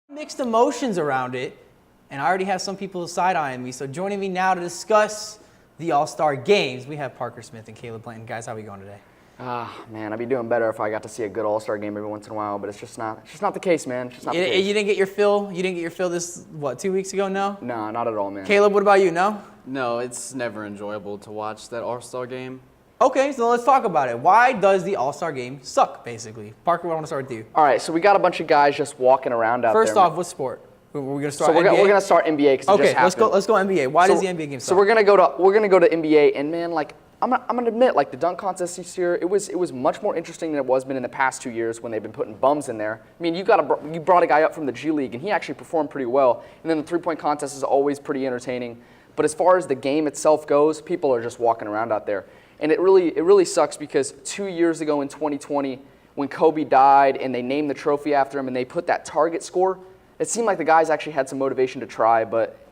Mixed emotions around it, and I already have some people side-eyeing me. So joining me now to discuss the All-Star games, we have Parker Smith and Caleb Blanton. Guys, how are we going today? Man, I'd be doing better if I got to see a good All-Star game every once in a while, but it's just not the case, man. It's just not the case. You didn't get your fill? You didn't get your fill this, 2 weeks ago, no? No, not at all, man. Caleb, what about you, no? No, it's never enjoyable to watch that All-Star game. Okay, so let's talk about it. Why does the All-Star game suck, basically? Parker, I want to start with you. All right, so we got a bunch of guys just walking around out there. First off, what sport? We're going to start so NBA? we're going to start NBA because it just happened. Let's go NBA. Why does the NBA game suck? So we're going to go to NBA, and man, like I'm gonna admit, like the dunk contest this year, it was much more interesting than it was been in the past 2 years when they've been putting bums in there. I mean, you brought a guy up from the G League, and he actually performed pretty well. And then the three-point contest is always pretty entertaining. But as far as the game itself goes, people are just walking around out there, and it really sucks because 2 years ago in 2020, when Kobe died and they named the trophy after him and they put that target score, it seemed like the guys actually had some motivation to try,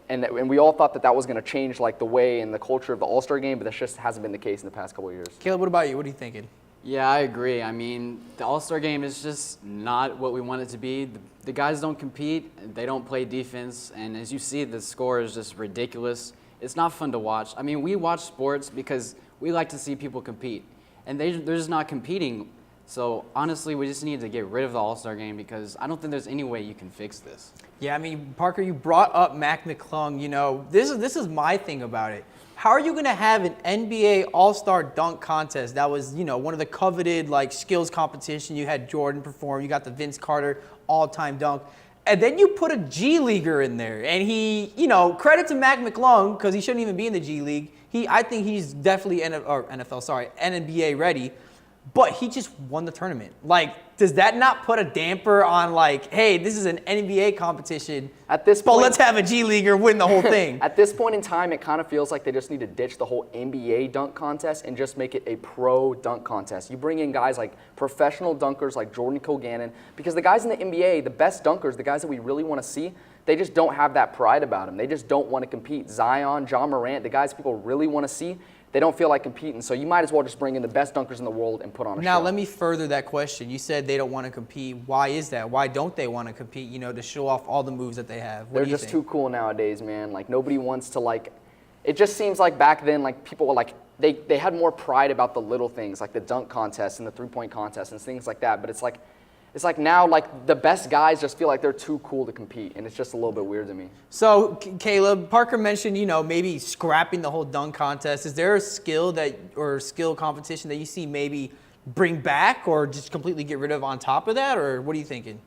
and we all thought that was going to change like the way and the culture of the All-Star game, but that just hasn't been the case in the past couple of years. Caleb, what about you? What are you thinking? Yeah, I agree. I mean, the All-Star game is just not what we want it to be. The guys don't compete, they don't play defense, and as you see, the score is just ridiculous. It's not fun to watch. I mean, we watch sports because we like to see people compete, and they're just not competing. So honestly, we just need to get rid of the All-Star game because I don't think there's any way you can fix this. Yeah, I mean, Parker, you brought up Mac McClung. You know, this is my thing about it. How are you going to have an NBA All-Star dunk contest that was, one of the coveted like skills competition? You had Jordan perform. You got the Vince Carter all-time dunk. And then you put a G Leaguer in there. And he, credit to Mac McClung because he shouldn't even be in the G League. I think he's definitely NBA ready. But he just won the tournament. Like, does that not put a damper on, like, hey, this is an NBA competition, but let's have a G Leaguer win the whole thing? At this point in time, it kind of feels like they just need to ditch the whole NBA dunk contest and just make it a pro dunk contest. You bring in guys like professional dunkers like Jordan Kogannon, because the guys in the NBA, the best dunkers, the guys that we really want to see, they just don't have that pride about them. They just don't want to compete. Zion, John Morant, the guys people really want to see, they don't feel like competing, so you might as well just bring in the best dunkers in the world and put on a show. Now, let me further that question. You said they don't want to compete. Why is that? Why don't they want to compete, to show off all the moves that they have? They're just too cool nowadays, man. Like, nobody wants to, like, it just seems like back then, like, people were, like, they had more pride about the little things, like the dunk contest and the three-point contest and things like that, but it's like now, like, the best guys just feel like they're too cool to compete, and it's just a little bit weird to me. So, Caleb, Parker mentioned, maybe scrapping the whole dunk contest. Is there a skill competition that you see maybe bring back or just completely get rid of on top of that, or what are you thinking?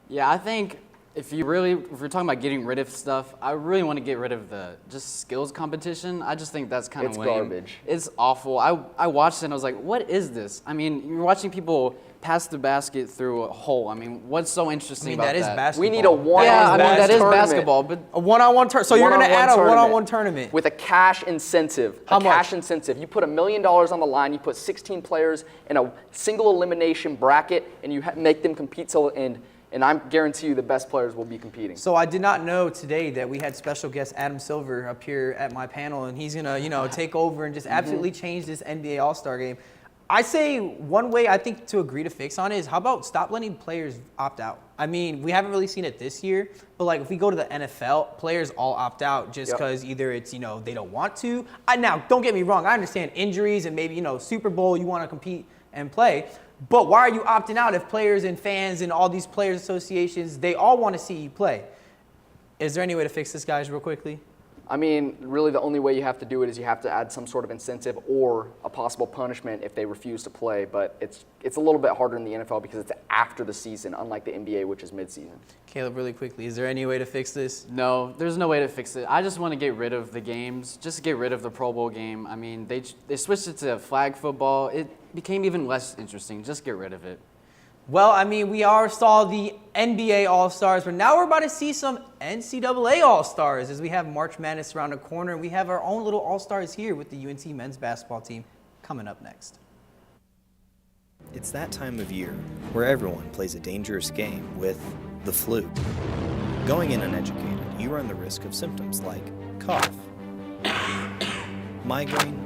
Yeah, I think if we're talking about getting rid of stuff, I really want to get rid of the just skills competition. I just think that's kind of lame. It's garbage. It's awful. I watched it and I was like, what is this? I mean, you're watching people pass the basket through a hole. I mean, what's so interesting about that? That is basketball. We need a one-on-one that is tournament. basketball, but a one-on-one tournament. So you're going to add a one-on-one tournament with a cash incentive. How much? Cash incentive. You put $1 million on the line. You put 16 players in a single elimination bracket, and you make them compete till the end. And I guarantee you the best players will be competing. So I did not know today that we had special guest Adam Silver up here at my panel, and he's going to, take over and just absolutely change this NBA All-Star game. I say one way I think to agree to fix on it is how about stop letting players opt out? I mean, we haven't really seen it this year, but like if we go to the NFL, players all opt out just because either it's, they don't want to. Now, don't get me wrong. I understand injuries and maybe, Super Bowl, you want to compete and play. But why are you opting out if players and fans and all these players associations, they all want to see you play? Is there any way to fix this, guys, real quickly? I mean, really the only way you have to do it is you have to add some sort of incentive or a possible punishment if they refuse to play. But it's a little bit harder in the NFL because it's after the season, unlike the NBA, which is mid-season. Caleb, really quickly, is there any way to fix this? No, there's no way to fix it. I just want to get rid of the games, just get rid of the Pro Bowl game. I mean, they switched it to flag football. It became even less interesting. Just get rid of it. Well, I mean, we saw the NBA All-Stars, but now we're about to see some NCAA All-Stars as we have March Madness around the corner, and we have our own little All-Stars here with the UNC men's basketball team coming up next. It's that time of year where everyone plays a dangerous game with the flu. Going in uneducated, you run the risk of symptoms like cough, migraine,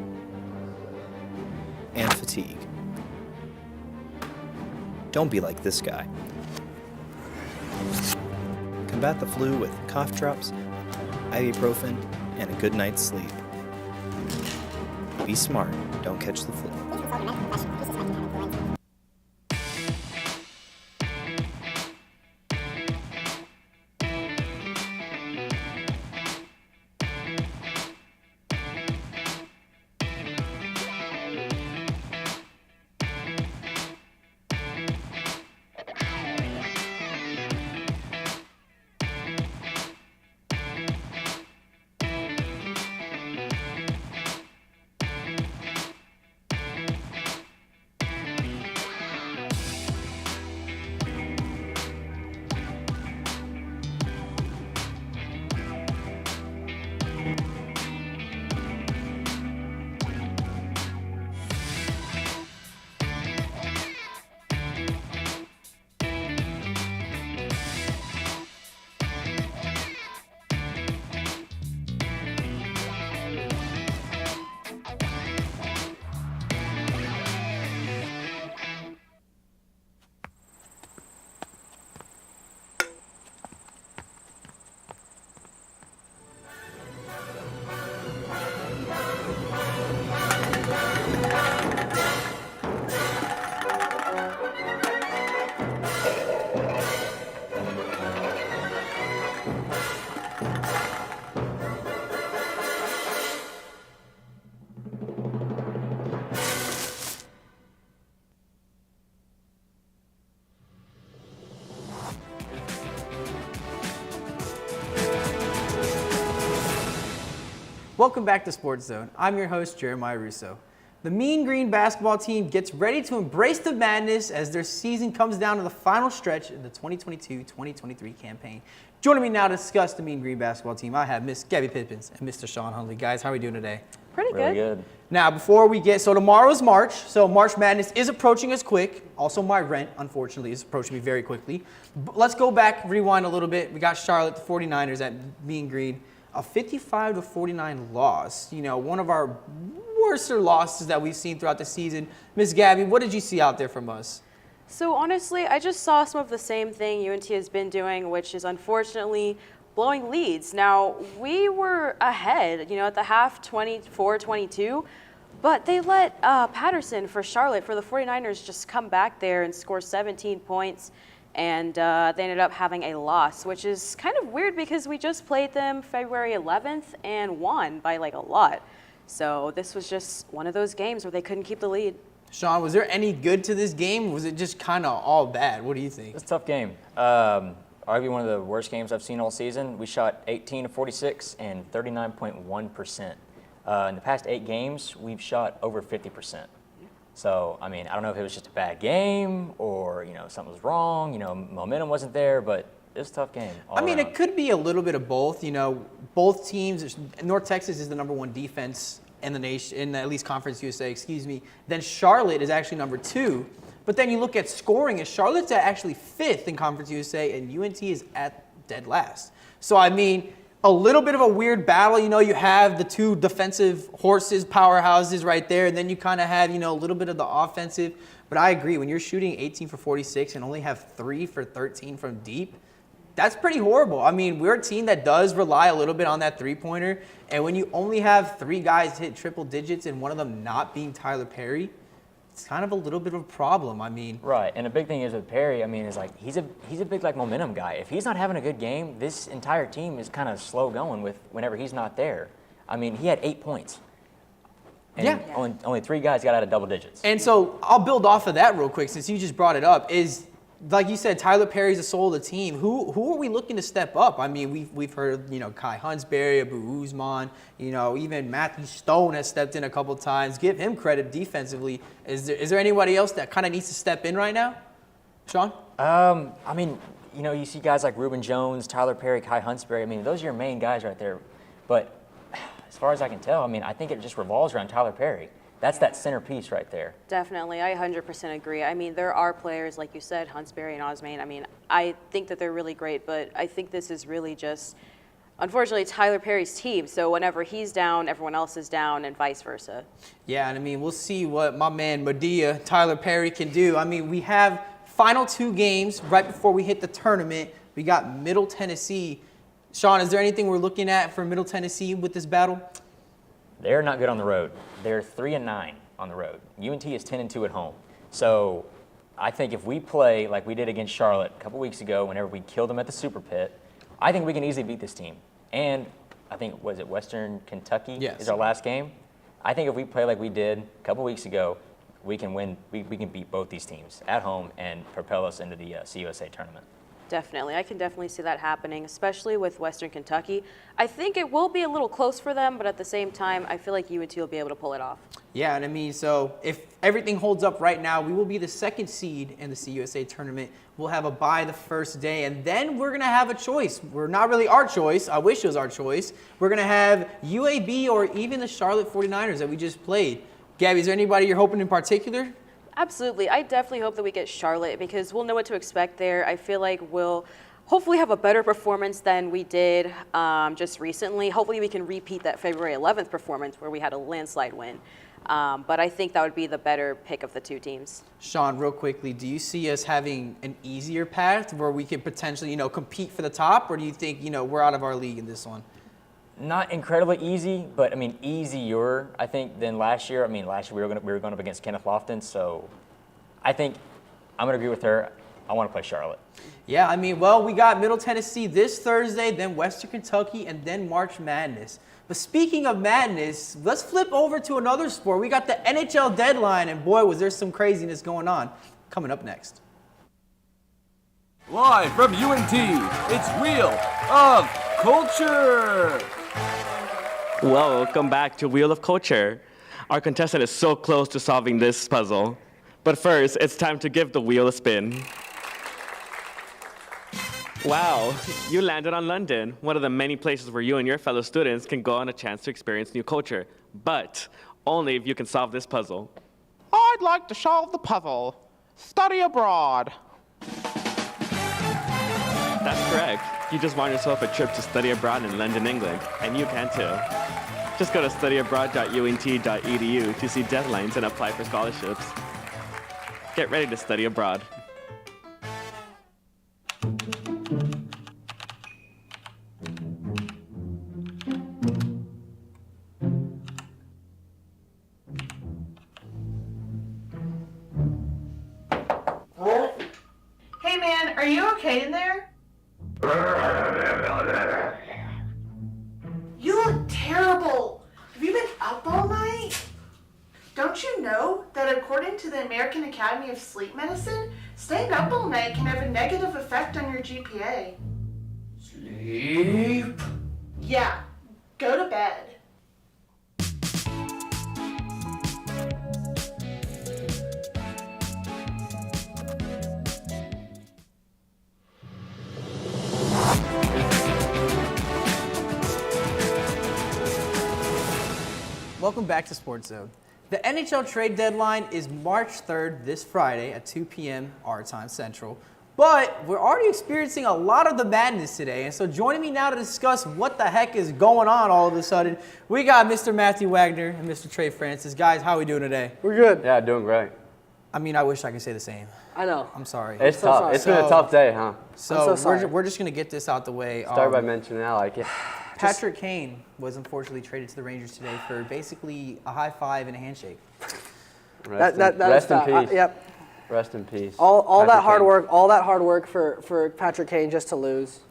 and fatigue. Don't be like this guy. Combat the flu with cough drops, ibuprofen, and a good night's sleep. Be smart, don't catch the flu. Welcome back to SportsZone. I'm your host, Jeremiah Russo. The Mean Green basketball team gets ready to embrace the madness as their season comes down to the final stretch in the 2022-2023 campaign. Joining me now to discuss the Mean Green basketball team, I have Miss Gabby Pippins and Mr. Sean Hunley. Guys, how are we doing today? Pretty good. Really good. Now, before we get, so tomorrow is March, so March Madness is approaching us quick. Also, my rent, unfortunately, is approaching me very quickly. But let's go back, rewind a little bit. We got Charlotte, the 49ers at Mean Green. A 55-49 loss. You know, one of our worser losses that we've seen throughout the season. Miss Gabby, what did you see out there from us? So honestly, I just saw some of the same thing UNT has been doing, which is unfortunately blowing leads. Now, we were ahead, at the half 24-22, but they let Patterson for Charlotte, for the 49ers, just come back there and score 17 points. And they ended up having a loss, which is kind of weird because we just played them February 11th and won by like a lot. So this was just one of those games where they couldn't keep the lead. Sean, was there any good to this game? Was it just kind of all bad? What do you think? It's a tough game. Arguably one of the worst games I've seen all season. We shot 18-46 and 39.1%. In the past 8 games, we've shot over 50%. So, I mean, I don't know if it was just a bad game or, something was wrong, momentum wasn't there, but it was a tough game. I mean, it could be a little bit of both. Both teams, North Texas is the #1 defense in the nation, in at least Conference USA, Then Charlotte is actually #2. But then you look at scoring, and Charlotte's at actually 5th in Conference USA, and UNT is at dead last. So, I mean, a little bit of a weird battle. You have the two defensive horses, powerhouses right there, and then you kind of have, a little bit of the offensive. But I agree, when you're shooting 18 for 46 and only have 3 for 13 from deep, that's pretty horrible. I mean, we're a team that does rely a little bit on that three-pointer, and when you only have 3 guys hit triple digits and one of them not being Tyler Perry, it's kind of a little bit of a problem. I mean, right, and the big thing is with Perry, is like he's a big momentum guy. If he's not having a good game, this entire team is kind of slow going with whenever he's not there. I mean, he had 8 points. And only 3 guys got out of double digits. And so I'll build off of that real quick since you just brought it up. Is like you said, Tyler Perry's the soul of the team. Who are we looking to step up? I mean, we've heard, Kai Huntsberry, Abu Usman, even Matthew Stone has stepped in a couple times. Give him credit defensively. Is there anybody else that kind of needs to step in right now? Sean? I mean, you see guys like Reuben Jones, Tyler Perry, Kai Huntsberry. I mean, those are your main guys right there. But as far as I can tell, I think it just revolves around Tyler Perry. That's that centerpiece right there. Definitely. I 100% agree. I mean, there are players, like you said, Huntsberry and Osman. I mean, I think that they're really great, but I think this is really just, unfortunately, Tyler Perry's team. So whenever he's down, everyone else is down and vice versa. Yeah, and I mean, we'll see what my man Madea, Tyler Perry, can do. I mean, we have final 2 games right before we hit the tournament. We got Middle Tennessee. Sean, is there anything we're looking at for Middle Tennessee with this battle? They're not good on the road. They're 3-9 on the road. UNT is 10-2 at home. So I think if we play like we did against Charlotte a couple weeks ago, whenever we killed them at the Super Pit, I think we can easily beat this team. And I think, was it Western Kentucky is our last game? I think if we play like we did a couple weeks ago, we can win. We can beat both these teams at home and propel us into the CUSA tournament. Definitely. I can definitely see that happening, especially with Western Kentucky. I think it will be a little close for them, but at the same time, I feel like UNT will be able to pull it off. Yeah, and I mean, so if everything holds up right now, we will be the second seed in the CUSA tournament. We'll have a bye the first day, and then we're going to have a choice. We're not really our choice. I wish it was our choice. We're going to have UAB or even the Charlotte 49ers that we just played. Gabby, is there anybody you're hoping in particular? Absolutely. I definitely hope that we get Charlotte because we'll know what to expect there. I feel like we'll hopefully have a better performance than we did just recently. Hopefully we can repeat that February 11th performance where we had a landslide win. But I think that would be the better pick of the two teams. Sean, real quickly, do you see us having an easier path where we could potentially, compete for the top, or do you think, we're out of our league in this one? Not incredibly easy, but I mean easier, I think, than last year. I mean, last year we were going up against Kenneth Lofton, so I think I'm going to agree with her. I want to play Charlotte. Yeah, I mean, well, we got Middle Tennessee this Thursday, then Western Kentucky, and then March Madness. But speaking of madness, let's flip over to another sport. We got the NHL Deadline, and boy, was there some craziness going on. Coming up next. Live from UNT, it's Wheel of Culture. Welcome back to Wheel of Culture. Our contestant is so close to solving this puzzle. But first, it's time to give the wheel a spin. Wow, you landed on London, one of the many places where you and your fellow students can go on a chance to experience new culture. But only if you can solve this puzzle. I'd like to solve the puzzle. Study abroad. That's correct. You just won yourself a trip to study abroad in London, England, and you can too. Just go to studyabroad.unt.edu to see deadlines and apply for scholarships. Get ready to study abroad. Hey man, are you okay in there? You look terrible. Have you been up all night? Don't you know that according to the American Academy of Sleep Medicine, staying up all night can have a negative effect on your GPA? Sleep. Yeah, go to bed. Welcome back to SportsZone. The NHL Trade Deadline is March 3rd, this Friday at 2 p.m. our time Central. But we're already experiencing a lot of the madness today. And so joining me now to discuss what the heck is going on all of a sudden, we got Mr. Matthew Wagner and Mr. Trey Francis. Guys, how are we doing today? We're good. Yeah, doing great. I mean, I wish I could say the same. I know. I'm sorry. It's tough. sorry. It's been a tough day, huh? So sorry. we're just going to get this out the way. Start by mentioning it. I like it. Patrick Kane was unfortunately traded to the Rangers today for basically a high five and a handshake. Rest in peace. Yep. Rest in peace. All that hard Kane. work, all that hard work for Patrick Kane just to lose,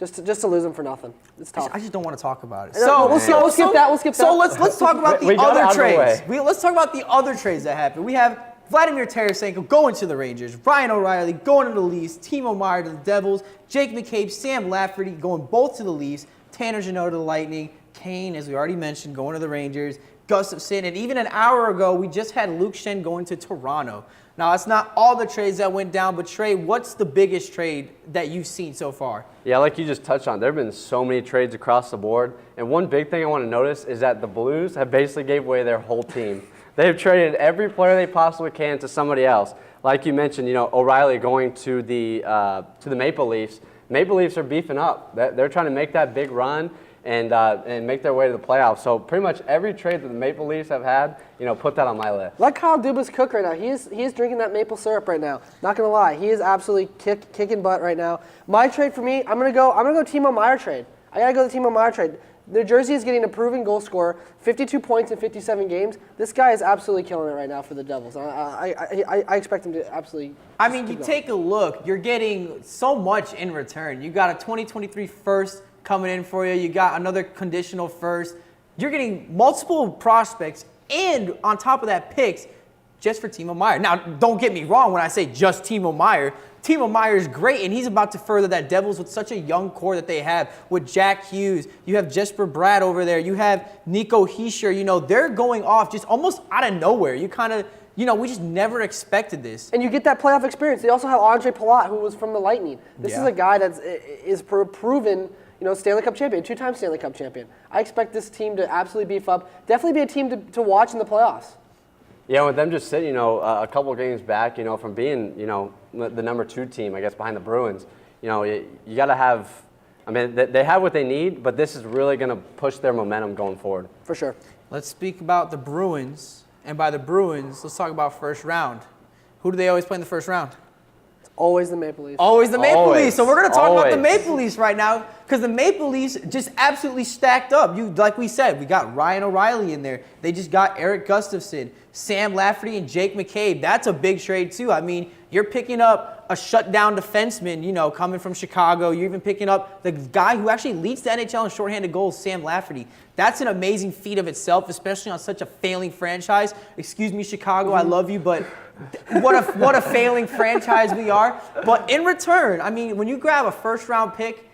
just to lose him for nothing. It's tough. I just don't want to talk about it. So we'll skip that. So let's talk about We the got it other out of the trades. way. Let's talk about the other trades that happened. We have Vladimir Tarasenko going to the Rangers, Ryan O'Reilly going to the Leafs, Timo Meier to the Devils, Jake McCabe, Sam Lafferty going both to the Leafs, Tanner Jeannot to the Lightning, Kane, as we already mentioned, going to the Rangers, Gustafsson, and even an hour ago, we just had Luke Schenn going to Toronto. Now, it's not all the trades that went down, but Trey, what's the biggest trade that you've seen so far? Yeah, like you just touched on, there have been so many trades across the board. And one big thing I want to notice is that the Blues have basically gave away their whole team. They've traded every player they possibly can to somebody else. Like you mentioned, O'Reilly going to the Maple Leafs. Maple Leafs are beefing up. They're trying to make that big run. and make their way to the playoffs. So pretty much every trade that the Maple Leafs have had, put that on my list. Let Kyle Dubas cook right now. He is drinking that maple syrup right now. Not gonna lie, he is absolutely kicking butt right now. My trade for me, I'm gonna go Timo Meier trade. I gotta go the Timo Meier trade. New Jersey is getting a proven goal scorer, 52 points in 57 games. This guy is absolutely killing it right now for the Devils. I expect him to absolutely. I mean, you take a look. You're getting so much in return. You got a 2023 first coming in for you. You got another conditional first. You're getting multiple prospects, and on top of that, picks just for Timo Meier. Now, don't get me wrong when I say just Timo Meier. Timo Meier is great, and he's about to further that Devils with such a young core that they have with Jack Hughes. You have Jesper Bratt over there. You have Nico Hischier. They're going off just almost out of nowhere. You kind of, we just never expected this. And you get that playoff experience. They also have Andre Palat, who was from the Lightning. This is a guy that is proven, Stanley Cup champion, 2-time Stanley Cup champion. I expect this team to absolutely beef up. Definitely be a team to watch in the playoffs. Yeah, with them just sitting, a couple games back, from being, the number 2 team, I guess, behind the Bruins, you got to have, they have what they need, but this is really going to push their momentum going forward. For sure. Let's speak about the Bruins, and by the Bruins, let's talk about first round. Who do they always play in the first round? Always the Maple Leafs. Always the Maple Leafs. So we're going to talk about the Always. Maple Leafs right now because the Maple Leafs just absolutely stacked up. Like we said, we got Ryan O'Reilly in there. They just got Eric Gustafsson, Sam Lafferty, and Jake McCabe. That's a big trade too. I mean, you're picking up a shutdown defenseman, coming from Chicago. You're even picking up the guy who actually leads the NHL in shorthanded goals, Sam Lafferty. That's an amazing feat of itself, especially on such a failing franchise. Excuse me, Chicago, I love you, but what a failing franchise we are. But in return, I mean, when you grab a first-round pick,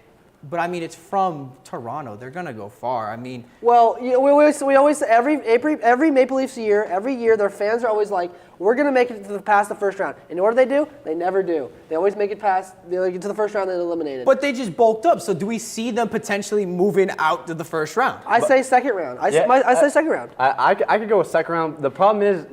but I mean, it's from Toronto. They're gonna go far. I mean, well, we always every Maple Leafs year, every year, their fans are always like, we're gonna make it past the first round. And what do? They never do. They always make it past. They get to the first round and eliminated. But they just bulked up. So do we see them potentially moving out to the first round? I say second round. I say second round. I could go with second round. The problem is,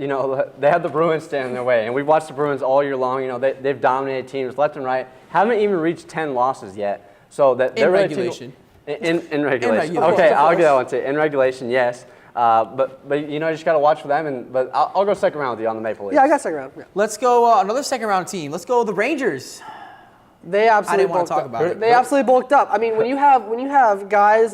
they have the Bruins standing in their way, and we've watched the Bruins all year long. They've dominated teams left and right. Haven't even reached 10 losses yet. So that they're in regulation. In regulation. Okay, I'll get that one too. In regulation, yes. But you just got to watch for them. But I'll go second round with you on the Maple Leafs. Yeah, I got second round. Yeah. Let's go another second round team. Let's go the Rangers. They absolutely. I didn't want to talk about it. They absolutely bulked up. I mean, when you have guys,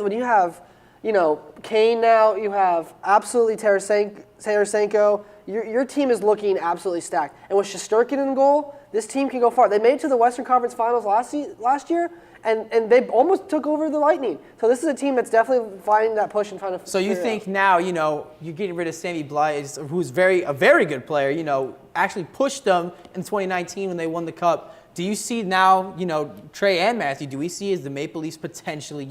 Kane now, you have absolutely Tarasenko. Your team is looking absolutely stacked. And with Shesterkin in goal, this team can go far. They made it to the Western Conference Finals last year. And they almost took over the Lightning. So this is a team that's definitely finding that push and trying to. So you think now, you're getting rid of Sammy Blais, who's a very good player, actually pushed them in 2019 when they won the Cup. Do you see now, Trey and Matthew, do we see as the Maple Leafs potentially,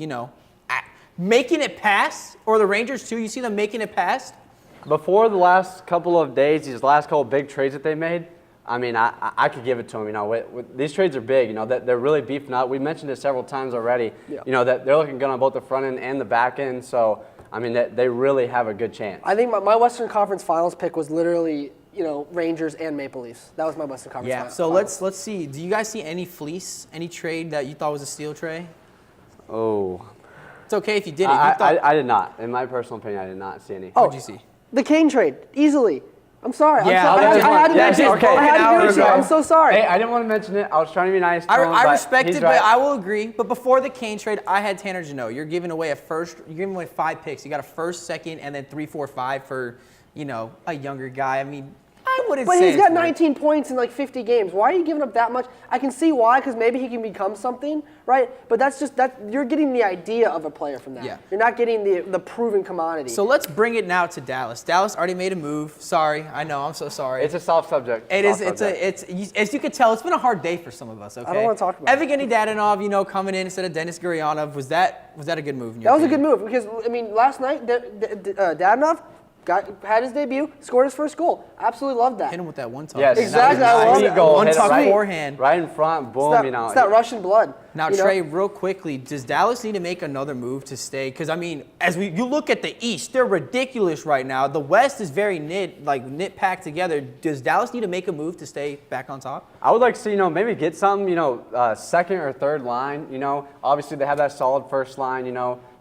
making it past? Or the Rangers too, you see them making it past? Before the last couple of days, these last couple of big trades that they made, I mean, I could give it to them. These trades are big. They're really beefing up. We mentioned it several times already. Yeah. That they're looking good on both the front end and the back end. So, I mean, they really have a good chance. I think my Western Conference Finals pick was literally, Rangers and Maple Leafs. That was my Western Conference. Yeah. So let's see. Do you guys see any fleece, any trade that you thought was a steal, Trey? Oh. It's okay if you didn't. I did not. In my personal opinion, I did not see any. What did you see? The Kane trade, easily. I'm sorry. Yeah, I had to mention it. I'm so sorry. Hey, I didn't want to mention it. I was trying to be nice to him, I respect it, right. but I will agree. But before the Kane trade, I had Tanner Jeannot. You're giving away You're giving away 5 picks. You got a first, second, and then 3, 4, 5 for, a younger guy. I mean, I wouldn't say. But he's got 19 points in like 50 games. Why are you giving up that much? I can see why, because maybe he can become something, right? But that's just that you're getting the idea of a player from that. Yeah. You're not getting the proven commodity. So let's bring it now to Dallas. Dallas already made a move. Sorry, I know. I'm so sorry. It's a soft subject. It is. It's as you can tell, it's been a hard day for some of us. Okay. I don't want to talk about it. Evgeny Dadonov, coming in instead of Denis Gurianov. Was that a good move? That was a good move because last night Dadonov had his debut, scored his first goal. Absolutely loved that. Hit him with that one touch. Yes, exactly. I love it. Goal, one touch right, forehand. Right in front, boom. It's that Russian blood. Now, Trey, real quickly, does Dallas need to make another move to stay? Because, I mean, you look at the East, they're ridiculous right now. The West is very knit packed together. Does Dallas need to make a move to stay back on top? I would like to see, maybe get something, second or third line. Obviously they have that solid first line,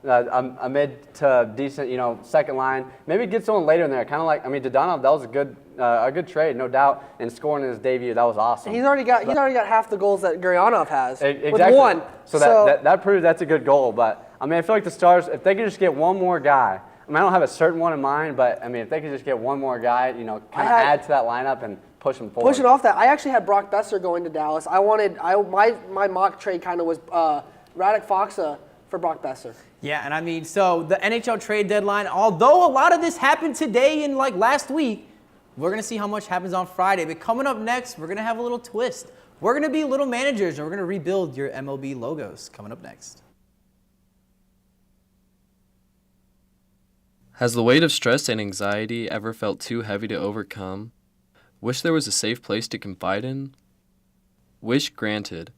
a mid to decent, second line. Maybe get someone later in there. Kind of like, Dadonov, that was a good trade, no doubt. And scoring in his debut, that was awesome. He's already got half the goals that Gurianov has exactly. with one. So that proves that's a good goal. But I feel like the Stars, if they could just get one more guy. I don't have a certain one in mind, but if they could just get one more guy, kind of add to that lineup and push them forward. Pushing off that, I actually had Brock Besser going to Dallas. My mock trade kind of was Radek Faksa for Brock Besser. Yeah, and so the NHL Trade Deadline, although a lot of this happened today and last week, we're going to see how much happens on Friday. But coming up next, we're going to have a little twist. We're going to be little managers, and we're going to rebuild your MLB logos coming up next. Has the weight of stress and anxiety ever felt too heavy to overcome? Wish there was a safe place to confide in? Wish granted.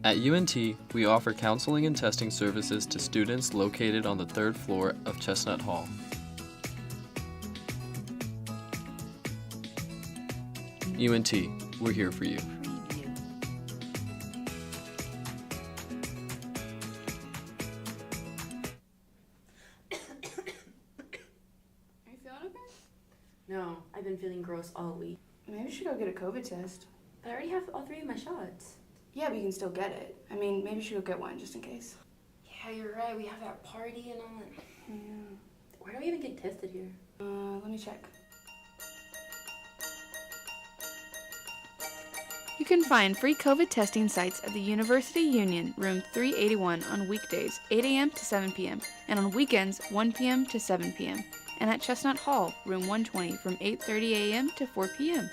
At UNT, we offer counseling and testing services to students located on the 3rd floor of Chestnut Hall. UNT, we're here for you. No, I've been feeling gross all week. Maybe we should go get a COVID test. But I already have all 3 of my shots. Yeah, but you can still get it. Maybe we should go get one just in case. Yeah, you're right. We have that party and all that. Yeah. Where do we even get tested here? Let me check. You can find free COVID testing sites at the University Union, room 381 on weekdays, 8 a.m. to 7 p.m., and on weekends, 1 p.m. to 7 p.m., and at Chestnut Hall, room 120 from 8:30 a.m. to 4 p.m.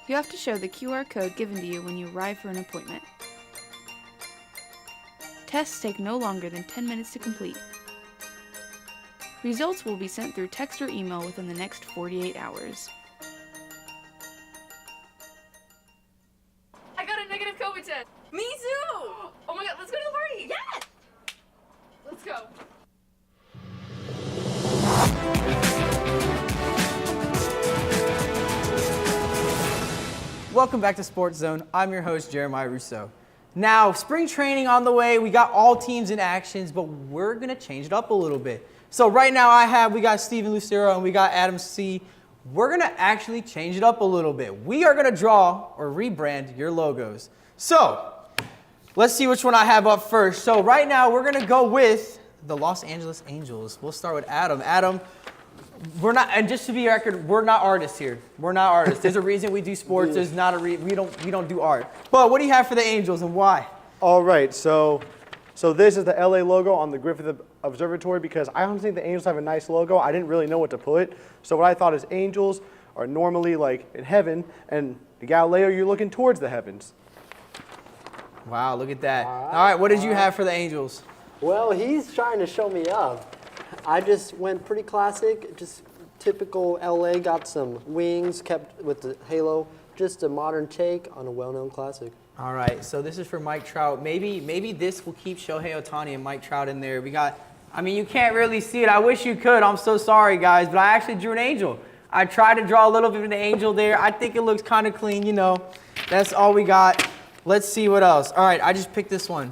You have to show the QR code given to you when you arrive for an appointment. Tests take no longer than 10 minutes to complete. Results will be sent through text or email within the next 48 hours. I got a negative COVID test. Me too. Oh my god, let's go to the party. Yes. Let's go. Welcome back to SportsZone. I'm your host, Jeremiah Russo. Now, spring training on the way. We got all teams in actions, but we're going to change it up a little bit. So right now we got Steven Lucero and we got Adam C. We're going to actually change it up a little bit. We are going to draw or rebrand your logos. So let's see which one I have up first. So right now we're going to go with the Los Angeles Angels. We'll start with Adam. Adam, we're not, and just to be record, we're not artists here. We're not artists. There's a reason we do sports. There's not a we don't do art. But what do you have for the Angels and why? All right, so this is the LA logo on the Griffith Observatory because I don't think the Angels have a nice logo. I didn't really know what to put. So what I thought is angels are normally like in heaven, and the Galileo, you're looking towards the heavens. Wow, look at that. All right, what did you have for the Angels? Well, he's trying to show me up. I just went pretty classic, just typical LA, got some wings, kept with the halo, just a modern take on a well-known classic. All right, so this is for Mike Trout. Maybe this will keep Shohei Ohtani and Mike Trout in there. We got, you can't really see it. I wish you could. I'm so sorry, guys, but I actually drew an angel. I tried to draw a little bit of an angel there. I think it looks kind of clean, That's all we got. Let's see what else. All right, I just picked this one.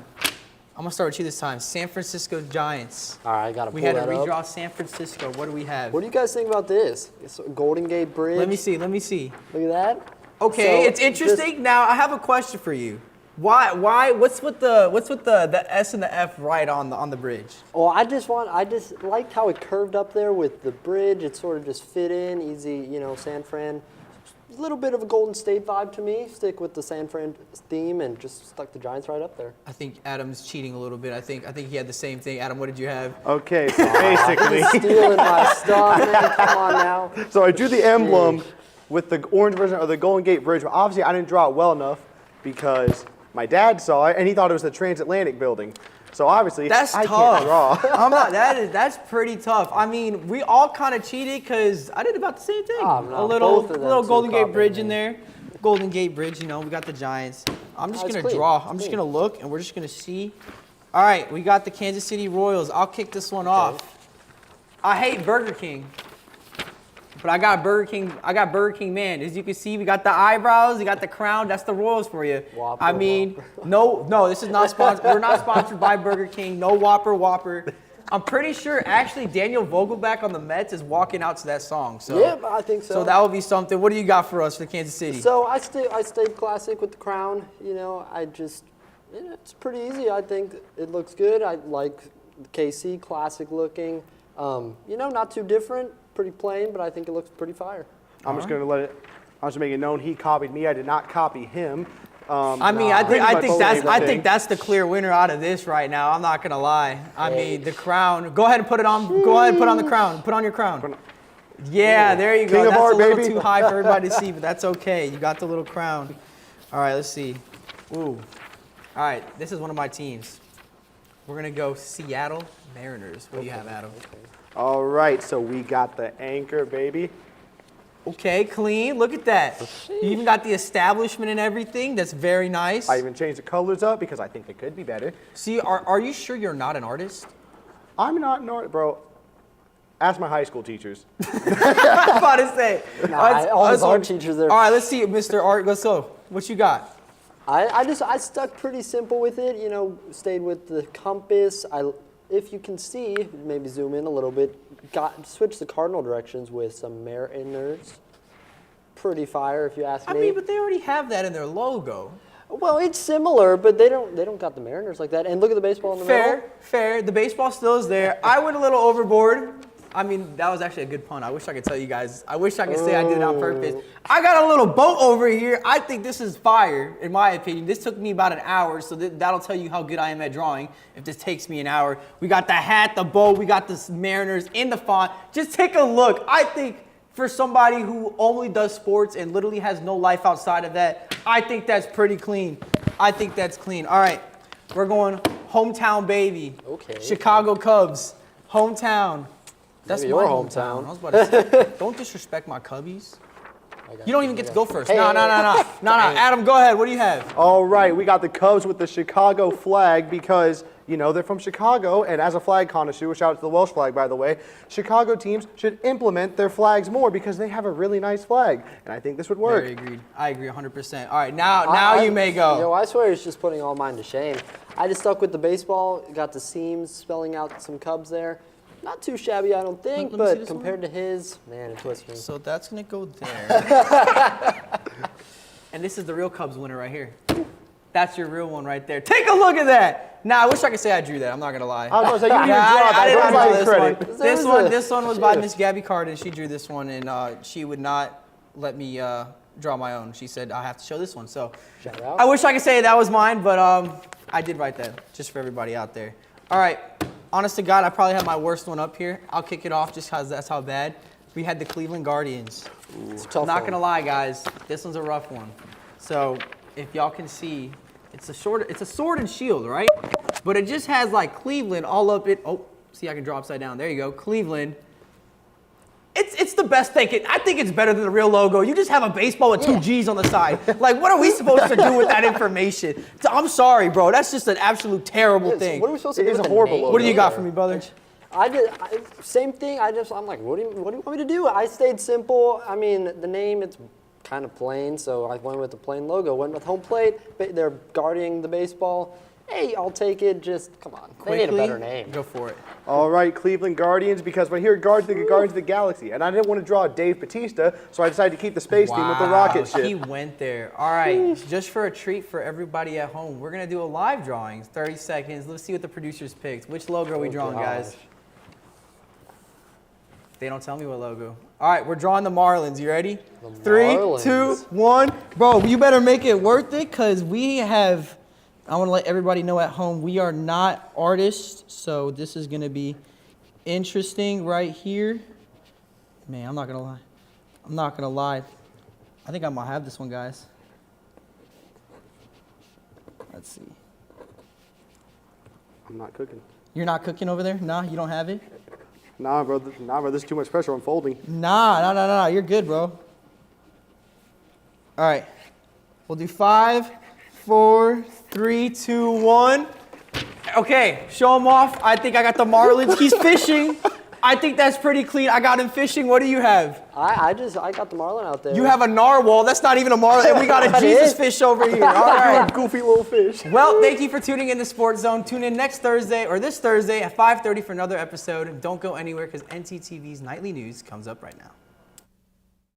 I'm going to start with you this time. San Francisco Giants. All right, I got to pull that up. We had to redraw San Francisco. What do we have? What do you guys think about this? It's Golden Gate Bridge. Let me see. Look at that. Okay, so it's interesting. Now, I have a question for you. Why? What's with the S and the F right on the bridge? Well, I just liked how it curved up there with the bridge. It sort of just fit in, easy, San Fran. A little bit of a Golden State vibe to me. Stick with the San Fran theme and just stuck the Giants right up there. I think Adam's cheating a little bit. I think he had the same thing. Adam, what did you have? Okay, so basically stealing my stuff, man. Come on now. So I drew the emblem with the orange version of the Golden Gate Bridge, but obviously I didn't draw it well enough because my dad saw it and he thought it was the transatlantic building. So obviously that's I tough. Can't draw. That's pretty tough. We all kind of cheated because I did about the same thing. Oh, no, a little Golden Gate Bridge in there. Golden Gate Bridge, we got the Giants. I'm just gonna draw. I'm just gonna look and we're just gonna see. All right, we got the Kansas City Royals. I'll kick this one off. I hate Burger King. But I got Burger King man. As you can see, we got the eyebrows, you got the crown. That's the Royals for you. Whopper, I mean, no, this is not sponsored. We're not sponsored by Burger King. No Whopper. I'm pretty sure actually Daniel Vogelback on the Mets is walking out to that song. So Yeah, I think so. So that would be something. What do you got for us for Kansas City? So I stayed classic with the crown. You know, it's pretty easy. I think it looks good. I like the KC, classic looking. You know, not too different, pretty plain, but I think it looks pretty fire. I'm just make it known he copied me. I did not copy him. I think that's the clear winner out of this right now. I'm not gonna lie. I mean, the crown. Go ahead and put it on. Go ahead and put on the crown. Put on your crown. Yeah, there you go. King of That's art, a little baby. too high for everybody to see, but that's okay. You got the little crown. All right, let's see. Ooh. All right, this is one of my teams. We're gonna go Seattle Mariners. What do you have, Adam? All right, so we got the anchor, baby. Okay, clean. Look at that. You even got the establishment and everything. That's very nice. I even changed the colors up because I think they could be better. See, are you sure you're not an artist? I'm not an artist, bro. Ask my high school teachers. I'm about to say. All those art teachers there. All right, let's see, Mr. Art. Let's go. What you got? I stuck pretty simple with it. You know, stayed with the compass. If you can see, maybe zoom in a little bit. Switched the cardinal directions with some Mariners. Pretty fire, if you ask me. I mean, but they already have that in their logo. Well, it's similar, but they don't got the Mariners like that. And look at the baseball in the middle. Fair. The baseball still is there. I went a little overboard. I mean, that was actually a good pun. I wish I could tell you guys. I wish I could say I did it on purpose. I got a little boat over here. I think this is fire, in my opinion. This took me about an hour, so that'll tell you how good I am at drawing if this takes me an hour. We got the hat, the boat, we got the Mariners in the font. Just take a look. I think for somebody who only does sports and literally has no life outside of that, I think that's pretty clean. I think that's clean. All right, we're going hometown, baby. Okay. Chicago Cubs, hometown. That's Maybe my your hometown. hometown. I was about to say, don't disrespect my Cubbies. You don't even get to go first. No. Adam, go ahead. What do you have? All right, we got the Cubs with the Chicago flag because, you know, they're from Chicago, and as a flag connoisseur, shout out to the Welsh flag, by the way, Chicago teams should implement their flags more because they have a really nice flag, and I think this would work. Very agreed. I agree 100%. All right, now you may go. Yo, I swear it's just putting all mine to shame. I just stuck with the baseball, got the seams, spelling out some Cubs there. Not too shabby, I don't think, Let me see but this compared to his, man, it twists me. So that's going to go there. And this is the real Cubs winner right here. That's your real one right there. Take a look at that. Nah, I wish I could say I drew that. I'm not going to lie. I was going to say, you didn't draw that. I Don't didn't credit. This one was by Miss Gabby Carden. She drew this one, and she would not let me draw my own. She said, I have to show this one. So shout out. I wish I could say that was mine, but I did write that just for everybody out there. All right. Honest to God, I probably have my worst one up here. I'll kick it off just because that's how bad. We had the Cleveland Guardians. I'm not going to lie, guys. This one's a rough one. So if y'all can see, it's a sword and shield, right? But it just has like Cleveland all up it. Oh, see, I can draw upside down. There you go, Cleveland. It's the best thing. I think it's better than the real logo. You just have a baseball with two G's on the side. Like, what are we supposed to do with that information? I'm sorry, bro. That's just an absolute terrible thing. What are we supposed to do It is with a the horrible name? logo. What do you got for me, brother? Same thing. I'm like, what do you want me to do? I stayed simple. I mean, the name, it's kind of plain, so I went with the plain logo. Went with home plate. They're guarding the baseball. Hey, I'll take it. Just, come on. They need a better name. Go for it. All right, Cleveland Guardians, because when I hear Guardians of the Galaxy, and I didn't want to draw Dave Bautista, so I decided to keep the space theme with the rocket ship. He went there. All right, just for a treat for everybody at home, we're going to do a live drawing, 30 seconds. Let's see what the producers picked. Which logo are we drawing, guys? They don't tell me what logo. All right, we're drawing the Marlins. You ready? 3, 2, 1. Bro, you better make it worth it because we have... I want to let everybody know at home, we are not artists, so this is going to be interesting right here. Man, I'm not going to lie. I think I might have this one, guys. Let's see. I'm not cooking. You're not cooking over there? Nah, you don't have it? Nah, bro. There's too much pressure on folding. Nah. You're good, bro. All right. We'll do 5, 4, 3, 2, 1. Okay, show him off. I think I got the Marlins. He's fishing. I think that's pretty clean. I got him fishing. What do you have? I got the marlin out there. You have a narwhal. That's not even a marlin. And we got a That Jesus is. fish over here. All right. Goofy little fish. Well, thank you for tuning in to Sports Zone. Tune in next Thursday or this Thursday at 5:30 for another episode. And don't go anywhere because NTTV's Nightly News comes up right now.